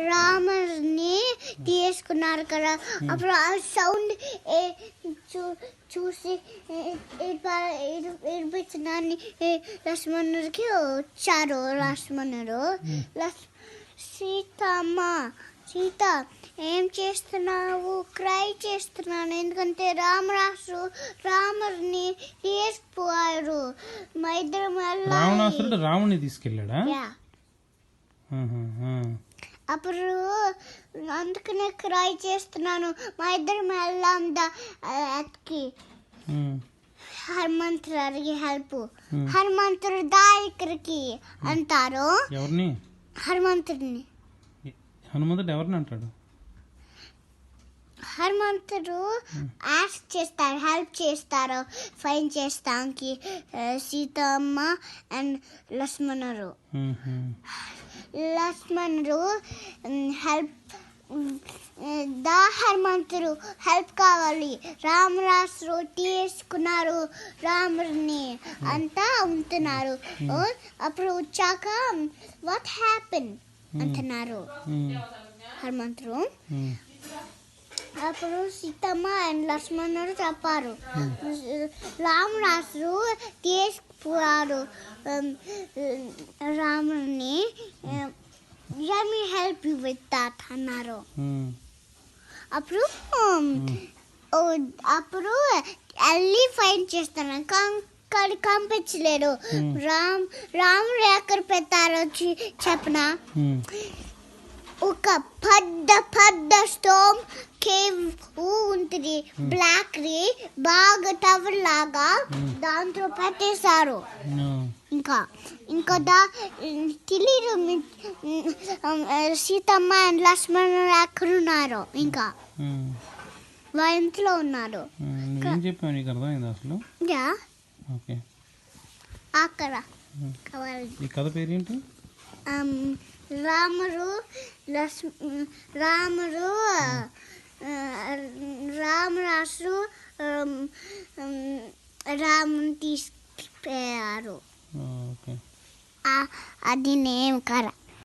రాముని తీసుకున్నారు కదా. అప్పుడు ఆ సౌండ్ చూసి వినిపించడాన్ని లక్ష్మణుడికి వచ్చారు. లక్ష్మణుడు సీత ఏం చేస్తున్నావు? క్రై చేస్తున్నాను, ఎందుకంటే రాముడిని తీసుకుపోయారు. మా ఇద్దరం రావణాసురుడు రాముని తీసుకెళ్ళాడా? అప్పుడు అందుకనే క్రై చేస్తున్నాను. మా ఇద్దరం వెళ్దాం అతికి. హనుమంతుడు అడిగి హెల్ప్. హనుమంతుడు దా ఇక్కడికి అంటారు. ఎవరిని? హనుమంతుడిని. హనుమంతుడు ఎవరిని అంటాడు? హనుమంతుడు ఆస్క్ చేస్తారు, హెల్ప్ చేస్తారు ఫైన్ చేస్తానికి సీతమ్మ అండ్ లక్ష్మణుడు. హెల్ప్ హనుమంతుడు హెల్ప్ కావాలి. రామరాజు తీసుకున్నారు రాముడిని అంతా ఉంటున్నారు. అప్పుడు వచ్చాక వాట్ హ్యాపెన్ అంటున్నారు హనుమంతుడు. అప్పుడు సీతమ్మ అండ్ లక్ష్మణుడు చెప్పారు, రామరాజు తీసుకుపోయారు రాముడిని. let me help you with that అన్నారు. అప్పుడు వెళ్ళి ఫైన్ చేస్తాను కానీ కనిపించలేరు. రాముడు ఎక్కడ పెట్టారో చెప్పనా? ఒక పెద్ద స్టోమ్ కేవ్ ఉంటుంది, బ్లాక్ ది బాగా టవర్ లాగా, దాంట్లో పెట్టేశారు. ఇంకా తెలియదు సీతమ్మ అండ్ లక్ష్మణుడు ఎక్కడున్నారు. ఇంకా వాళ్ళ ఇంట్లో ఉన్నారు. అక్కడ కథ పేరేంటి? రాముడు రామరాజు రాముని తీసుకుపోయారు. అది నేమ్ కదా.